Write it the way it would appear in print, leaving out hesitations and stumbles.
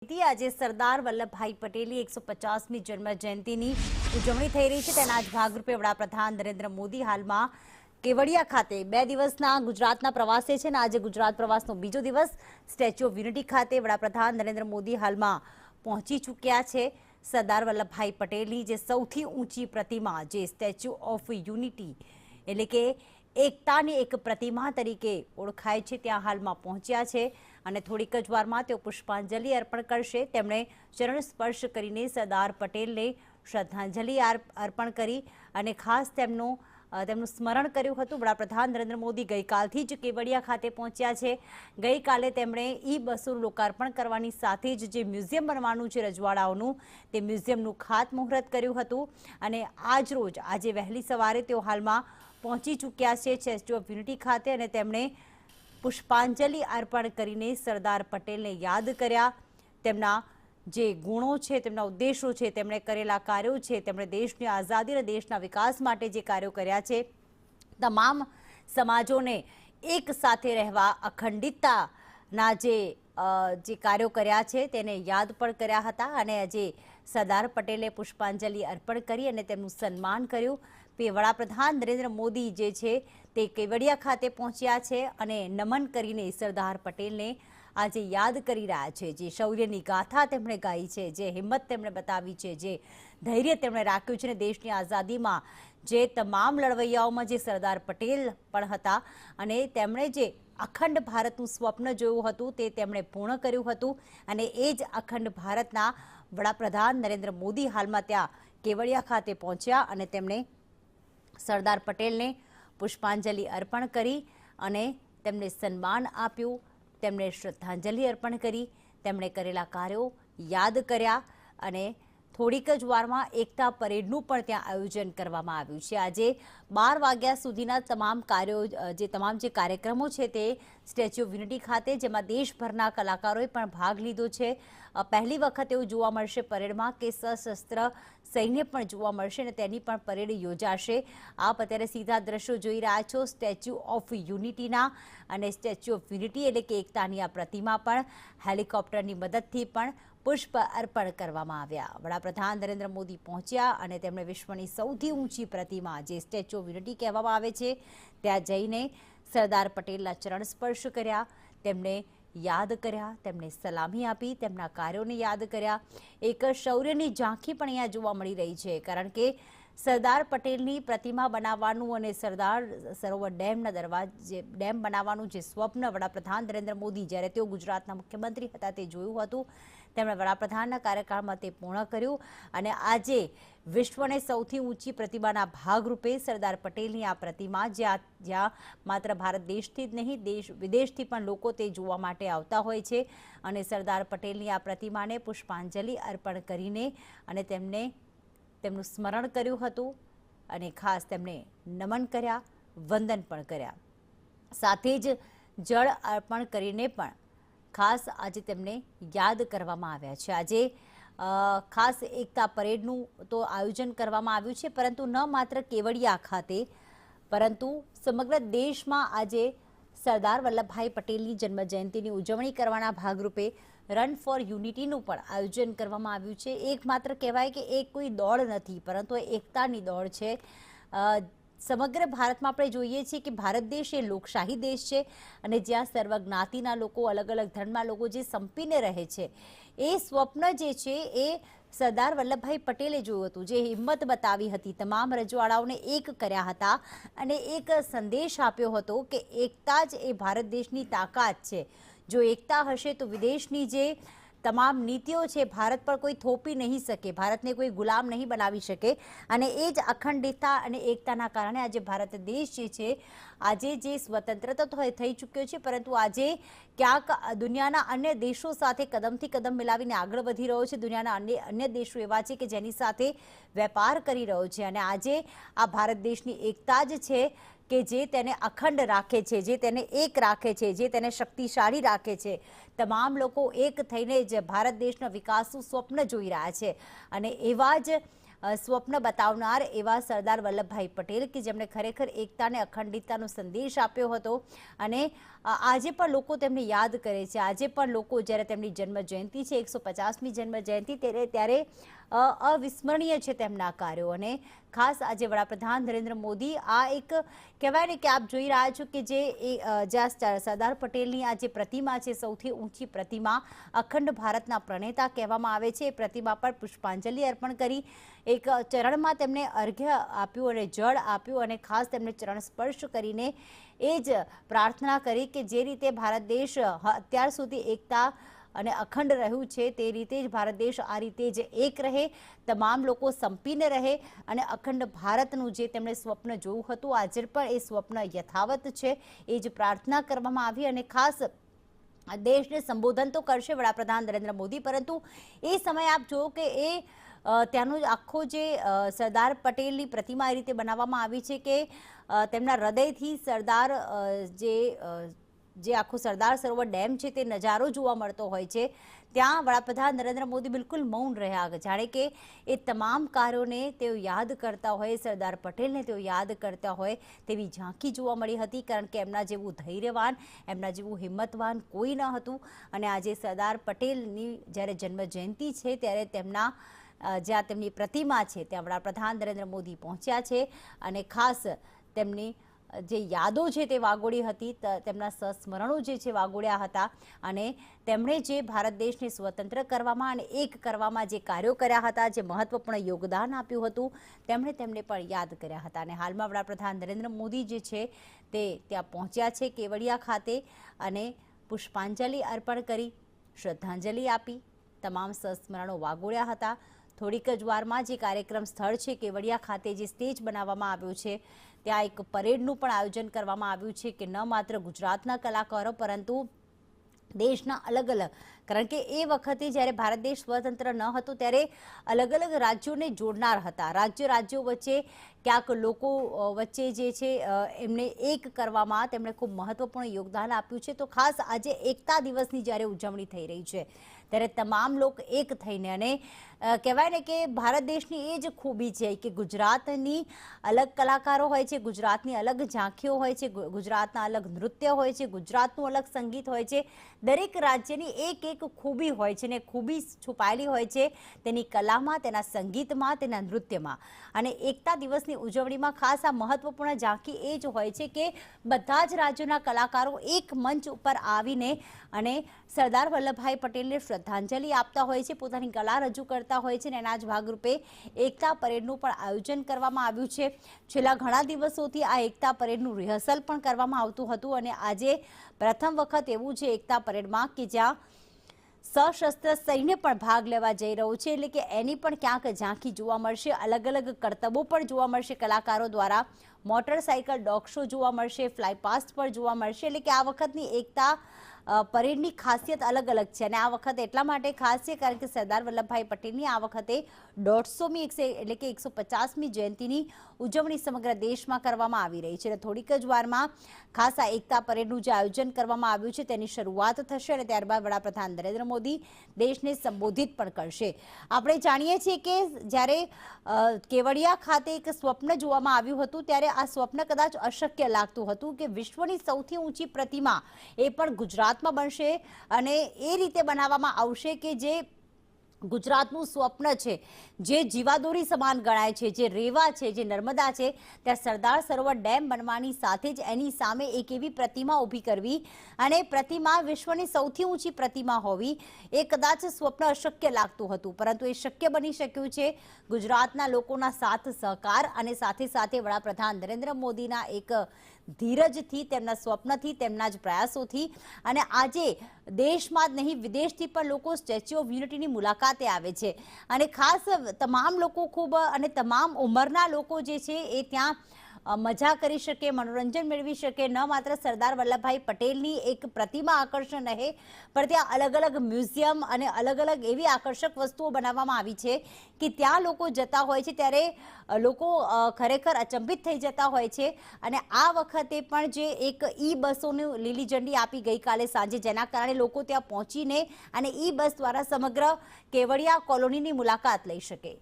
જયંતિ આજે સરદાર વલ્લભભાઈ પટેલની 150મી જન્મ જયંતિની ઉજવણી થઈ રહી છે। તેના જ ભાગરૂપે વડાપ્રધાન નરેન્દ્ર મોદી હાલમાં કેવડિયા ખાતે 2 દિવસના ગુજરાતના પ્રવાસે છે અને આજે ગુજરાત પ્રવાસનો બીજો દિવસ સ્ટેચ્યુ ઓફ યુનિટી ખાતે વડાપ્રધાન નરેન્દ્ર મોદી હાલમાં પહોંચી ચૂક્યા છે। સરદાર વલ્લભભાઈ પટેલની જે સૌથી ઊંચી પ્રતિમા જે સ્ટેચ્યુ ઓફ યુનિટી એટલે કે એકતાની એક પ્રતિમા તરીકે ઓળખાય છે ત્યાં હાલમાં પહોંચ્યા છે અને થોડીક જ વારમાં તેઓ પુષ્પાંજલિ અર્પણ કરશે। તેમણે ચરણ સ્પર્શ કરીને સરદાર પટેલને શ્રદ્ધાંજલિ અર્પણ કરી અને ખાસ તેમનું સ્મરણ કર્યું હતું। વડાપ્રધાન નરેન્દ્ર મોદી ગઈકાલથી જ કેવડિયા ખાતે પહોંચ્યા છે। ગઈકાલે તેમણે બસોનું લોકાર્પણ કરવાની સાથે જ જે મ્યુઝિયમ બનવાનું છે રજવાડાઓનું તે મ્યુઝિયમનું ખાતમુહૂર્ત કર્યું હતું અને આજે વહેલી સવારે તેઓ હાલમાં પહોંચી ચૂક્યા છે સ્ટેચ્યુ ઓફ યુનિટી ખાતે અને તેમણે પુષ્પાંજલિ અર્પણ કરીને સરદાર પટેલને યાદ કર્યા। તેમના જે ગુણો છે, તેમના ઉદ્દેશો છે, તેમણે કરેલા કાર્યો છે, તેમણે દેશની આઝાદી અને દેશના વિકાસ માટે જે કાર્યો કર્યા છે, તમામ સમાજોને એક સાથે રહેવા અખંડિતતાના જે કાર્યો કર્યા છે તેને યાદ પણ કર્યા હતા અને આજે સરદાર પટેલે પુષ્પાંજલિ અર્પણ કરી અને તેમનું સન્માન કર્યું। વડાપ્રધાન નરેન્દ્ર મોદી જે છે તે કેવડિયા ખાતે પહોંચ્યા છે અને નમન કરીને સરદાર પટેલને આજે યાદ કરી રહ્યા છે। જે શૌર્યની ગાથા તેમણે ગાઈ છે, જે હિંમત તેમણે બતાવી છે, જે ધૈર્ય તેમણે રાખ્યું છે અને દેશની આઝાદીમાં જે તમામ લડવૈયાઓમાં જે સરદાર પટેલ પણ હતા અને તેમણે જે અખંડ ભારતનું સ્વપ્ન જોયું હતું તે તેમણે પૂર્ણ કર્યું હતું અને એ જ અખંડ ભારતના વડાપ્રધાન નરેન્દ્ર મોદી હાલમાં ત્યાં કેવડિયા ખાતે પહોંચ્યા અને તેમણે સરદાર પટેલને પુષ્પાંજલિ અર્પણ કરી અને તેમને સન્માન આપ્યું, તેમણે શ્રદ્ધાંજલિ અર્પણ કરી, તેમણે કરેલા કાર્યો યાદ કર્યા અને થોડીક જ વારમાં એકતા પરેડનું પણ ત્યાં આયોજન કરવામાં આવ્યું છે। આજે 12 વાગ્યા સુધીના તમામ કાર્યક્રમો છે તે સ્ટેચ્યુ ઓફ યુનિટી ખાતે જેમાં દેશભરના કલાકારોએ પણ ભાગ લીધો છે। પહેલી વખત એવું જોવા મળશે પરેડમાં કે સશસ્ત્ર સૈન્ય પણ જોવા મળશે અને તેની પણ પરેડ યોજાશે। આપ અત્યારે સીધા દ્રશ્યો જોઈ રહ્યા છો સ્ટેચ્યુ ઓફ યુનિટીના અને સ્ટેચ્યુ ઓફ યુનિટી એટલે કે એકતાની આ પ્રતિમા પણ હેલિકોપ્ટરની મદદથી પણ પુષ્પ અર્પણ કરવામાં આવ્યા। વડાપ્રધાન નરેન્દ્ર મોદી પહોંચ્યા અને તેમણે વિશ્વની સૌથી ઊંચી પ્રતિમા જે સ્ટેચ્યુ ઓફ યુનિટી કહેવામાં આવે છે ત્યાં જઈને સરદાર પટેલના ચરણ સ્પર્શ કર્યા, તેમને યાદ કર્યા, તેમને સલામી આપી, તેમના કાર્યોને યાદ કર્યા। એક શૌર્યની ઝાંખી પણ અહીંયા જોવા મળી રહી છે કારણ કે સરદાર પટેલની પ્રતિમા બનાવવાનું અને સરદાર સરોવર ડેમ બનાવવાનું જે સ્વપ્ન વડાપ્રધાન નરેન્દ્ર મોદી જ્યારે તેઓ ગુજરાતના મુખ્યમંત્રી હતા તે જોયું હતું, તેમણે વડાપ્રધાનના કાર્યકાળમાં તે પૂર્ણ કર્યું અને આજે વિશ્વને સૌથી ઊંચી પ્રતિમાના ભાગરૂપે સરદાર પટેલની આ પ્રતિમા જ્યાં માત્ર ભારત દેશથી જ નહીં દેશ વિદેશથી પણ લોકો તે જોવા માટે આવતા હોય છે અને સરદાર પટેલની આ પ્રતિમાને પુષ્પાંજલિ અર્પણ કરીને અને તેમનું સ્મરણ કર્યું હતું અને ખાસ તેમને નમન કર્યા, વંદન પણ કર્યા। સાથે જ જળ અર્પણ કરીને પણ ખાસ આજે તેમને યાદ કરવામાં આવ્યા છે। આજે ખાસ એકતા પરેડનું તો આયોજન કરવામાં આવ્યું છે પરંતુ ન માત્ર કેવડિયા ખાતે પરંતુ સમગ્ર દેશમાં આજે સરદાર વલ્લભભાઈ પટેલની જન્મજયંતિની ઉજવણી કરવાના ભાગરૂપે રન ફોર યુનિટીનું પણ આયોજન કરવામાં આવ્યું છે। એકમાત્ર કહેવાય કે એક કોઈ દોડ નથી પરંતુ એકતાની દોડ છે। સમગ્ર ભારતમાં આપણે જોઈએ છીએ કે ભારત દેશ એ લોકશાહી દેશ છે અને જ્યાં સર્વ જ્ઞાતિના લોકો, અલગ અલગ ધર્મના લોકો જે સંપીને રહે છે એ સ્વપ્ન જે છે એ સરદાર વલ્લભભાઈ પટેલે જોયું હતું, જે હિંમત બતાવી હતી, તમામ રજવાડાઓને એક કર્યા હતા અને એક સંદેશ આપ્યો હતો કે એકતા જ એ ભારત દેશની તાકાત છે। જો એકતા હશે તો વિદેશની જે તમામ નીતિઓ છે ભારત પર કોઈ થોપી નહીં શકે, ભારતને કોઈ ગુલામ નહીં બનાવી શકે અને એ જ અખંડિતતા અને એકતાના કારણે આજે ભારત દેશ જે છે આજે જે સ્વતંત્રતા તો થઈ ચૂક્યો છે પરંતુ આજે ક્યાંક દુનિયાના અન્ય દેશો સાથે કદમથી કદમ મિલાવીને આગળ વધી રહ્યો છે। દુનિયાના અન્ય દેશો એવા છે કે જેની સાથે વેપાર કરી રહ્યો છે અને આજે આ ભારત દેશની એકતા જ છે કે જે તેને અખંડ રાખે છે, જે તેને એક રાખે છે, જે તેને શક્તિશાળી રાખે છે। તમામ લોકો એક થઈને જ ભારત દેશના વિકાસનું સ્વપ્ન જોઈ રહ્યા છે અને એવા જ સ્વપ્ન બતાવનાર એવા સરદાર વલ્લભભાઈ પટેલ કે જેમણે ખરેખર એકતા અને અખંડિતતાનો સંદેશ આપ્યો હતો અને આજે પણ લોકો તેમને યાદ કરે છે। આજે પણ લોકો જ્યારે તેમની જન્મ જયંતિ છે 150મી જન્મ જયંતિ ત્યારે અવિસ્મરણીય છે તેમના કાર્યો અને ખાસ આજે વડાપ્રધાન નરેન્દ્ર મોદી આ એક કહેવાય ને કે આપ જોઈ રહ્યા છો કે જ્યાં સરદાર પટેલની આ જે પ્રતિમા છે સૌથી ઊંચી પ્રતિમા અખંડ ભારતના પ્રણેતા કહેવામાં આવે છે એ પ્રતિમા પર પુષ્પાંજલિ અર્પણ કરી એક ચરણમાં તેમણે અર્ઘ્ય આપ્યું અને જળ આપ્યું અને ખાસ તેમણે ચરણ સ્પર્શ કરીને એ જ પ્રાર્થના કરી કે જે રીતે ભારત દેશ અત્યાર સુધી એકતા અને અખંડ રહ્યું છે તે રીતે જ ભારત દેશ આ રીતે જ એક રહે, તમામ લોકો સંપીને રહે અને અખંડ ભારતનું જે તેમણે સ્વપ્ન જોયું હતું આજે પણ એ સ્વપ્ન યથાવત છે એ જ પ્રાર્થના કરવામાં આવી અને ખાસ દેશને સંબોધન તો કરશે વડાપ્રધાન નરેન્દ્ર મોદી પરંતુ એ સમયે આપ જુઓ કે એ ત્યાંનો આખો જે સરદાર પટેલની પ્રતિમા એ રીતે બનાવવામાં આવી છે કે તેમના હૃદયથી સરદાર જે આખો સરદાર સરોવર ડેમ છે તે નજારો જોવા મળતો હોય છે। ત્યાં વડાપ્રધાન નરેન્દ્ર મોદી બિલકુલ મૌન રહ્યા, જાણે કે એ તમામ કાર્યોને તેઓ યાદ કરતા હોય, સરદાર પટેલને તેઓ યાદ કરતા હોય તેવી ઝાંખી જોવા મળી હતી કારણ કે એમના જેવું ધૈર્યવાન, એમના જેવું હિંમતવાન કોઈ ન હતું અને આજે સરદાર પટેલની જ્યારે જન્મ જયંતિ છે ત્યારે જ્યાં તેમની પ્રતિમા છે ત્યાં વડાપ્રધાન નરેન્દ્ર મોદી પહોંચ્યા છે અને ખાસ તેમની જે યાદો છે તે વાગોળી હતી, તેમના સંસ્મરણો જે છે વાગોળ્યા હતા અને તેમણે જે ભારત દેશને સ્વતંત્ર કરવામાં અને એક કરવામાં જે કાર્યો કર્યા હતા, જે મહત્વપૂર્ણ યોગદાન આપ્યું હતું તેમને પણ યાદ કર્યા હતા અને હાલમાં વડાપ્રધાન નરેન્દ્ર મોદી જે છે તે ત્યાં પહોંચ્યા છે કેવડિયા ખાતે અને પુષ્પાંજલિ અર્પણ કરી, શ્રદ્ધાંજલિ આપી, તમામ સંસ્મરણો વાગોળ્યા હતા। થોડીક જ વારમાં જે કાર્યક્રમ સ્થળ છે કેવડિયા ખાતે જે સ્ટેજ બનાવવામાં આવ્યું છે ત્યાં એક પરેડનું પણ આયોજન કરવામાં આવ્યું છે કે ન માત્ર ગુજરાતના કલાકારો પરંતુ દેશના અલગ અલગ, કારણ કે એ વખતે જ્યારે ભારત દેશ સ્વતંત્ર ન હતો ત્યારે અલગ અલગ રાજ્યોને જોડનાર હતા, રાજ્યો વચ્ચે ક્યાંક લોકો વચ્ચે જે છે એમને એક કરવામાં તેમણે ખૂબ મહત્વપૂર્ણ યોગદાન આપ્યું છે। તો ખાસ આજે એકતા દિવસની જ્યારે ઉજવણી થઈ રહી છે ત્યારે તમામ લોકો એક થઈને અને કહેવાય ને કે ભારત દેશની એ જ ખૂબી છે કે ગુજરાતની અલગ કલાકારો હોય છે, ગુજરાતની અલગ ઝાંખીઓ હોય છે, ગુજરાતના અલગ નૃત્ય હોય છે, ગુજરાતનું અલગ સંગીત હોય છે, દરેક રાજ્યની એક એક ખૂબી હોય છે ને ખૂબી છુપાયેલી હોય છે તેની કલામાં, તેના સંગીતમાં, તેના નૃત્યમાં અને એકતા દિવસની ઉજવણીમાં ખાસ આ મહત્વપૂર્ણ ઝાંખી એ જ હોય છે કે બધા જ રાજ્યોના કલાકારો એક મંચ ઉપર આવીને અને સરદાર વલ્લભભાઈ પટેલને શ્રદ્ધાંજલિ આપતા હોય છે, પોતાની કલા રજૂ કરતા હોય છે અને એના જ ભાગરૂપે એકતા પરેડનું પણ આયોજન કરવામાં આવ્યું છે। છેલ્લા ઘણા દિવસોથી આ એકતા પરેડનું રિહર્સલ પણ કરવામાં આવતું હતું અને આજે પ્રથમ વખત એવું છે એકતા પરેડમાં કે જ્યાં સશસ્ત્ર સૈન્ય પણ ભાગ લેવા જઈ રહ્યું છે એટલે કે એની પણ ક્યાંક ઝાંખી જોવા મળશે, અલગ અલગ કરતબો પણ જોવા મળશે કલાકારો દ્વારા, મોટરસાઇકલ ડોગ શો જોવા મળશે, ફ્લાય પાસ્ટ પણ જોવા મળશે એટલે કે આ વખતની એકતા પરેડની ખાસિયત અલગ અલગ છે અને આ વખતે એટલા માટે ખાસ છે કારણ કે સરદાર વલ્લભભાઈ પટેલની આ વખતે 150મી એટલે કે 150મી જયંતિની ઉજવણી સમગ્ર દેશમાં કરવામાં આવી રહી છે અને થોડીક જ વારમાં ખાસ આ એકતા પરેડનું જે આયોજન કરવામાં આવ્યું છે તેની શરૂઆત થશે અને ત્યારબાદ વડાપ્રધાન નરેન્દ્ર મોદી દેશને સંબોધિત પણ કરશે। આપણે જાણીએ છીએ કે જ્યારે કેવડિયા ખાતે એક સ્વપ્ન જોવામાં આવ્યું હતું ત્યારે આ સ્વપ્ન કદાચ અશક્ય લાગતું હતું કે વિશ્વની સૌથી ઊંચી પ્રતિમા એ પણ ગુજરાતમાં બનશે અને એ રીતે બનાવવામાં આવશે કે જે ગુજરાતનું સ્વપ્ન છે, જે જીવાદોરી સમાન ગણાય છે, જે રેવા છે, જે નર્મદા છે ત્યાં સરદાર સરોવર ડેમ બનવાની સાથે જ એની સામે એક એવી પ્રતિમા ઊભી કરવી અને પ્રતિમા વિશ્વની સૌથી ઊંચી પ્રતિમા હોવી એ કદાચ સ્વપ્ન અશક્ય લાગતું હતું પરંતુ એ શક્ય બની શક્યું છે ગુજરાતના લોકોના સાથ સહકાર અને સાથે સાથે વડાપ્રધાન નરેન્દ્ર મોદીના એક ધીરજથી, તેમના સ્વપ્નથી, તેમના જ પ્રયાસોથી અને આજે દેશમાં જ નહીં વિદેશથી પણ લોકો સ્ટેચ્યુ ઓફ યુનિટીની મુલાકાતે આવે છે અને ખાસ તમામ લોકો ખૂબ અને તમામ ઉંમરના લોકો જે છે એ ત્યાં મજા કરી શકે, મનોરંજન મેળવી શકે, ન માત્ર સરદાર વલ્લભભાઈ પટેલની એક પ્રતિમા આકર્ષણ રહે પણ ત્યાં અલગ અલગ મ્યુઝિયમ અને અલગ અલગ એવી આકર્ષક વસ્તુઓ બનાવવામાં આવી છે કે ત્યાં લોકો જતા હોય છે ત્યારે લોકો ખરેખર અચંબિત થઈ જતા હોય છે અને આ વખતે પણ જે એક ઈ બસોની લીલી ઝંડી આપી ગઈકાલે સાંજે જેના કારણે લોકો ત્યાં પહોંચીને અને ઈ બસ દ્વારા સમગ્ર કેવડિયા કોલોનીની મુલાકાત લઈ શકે।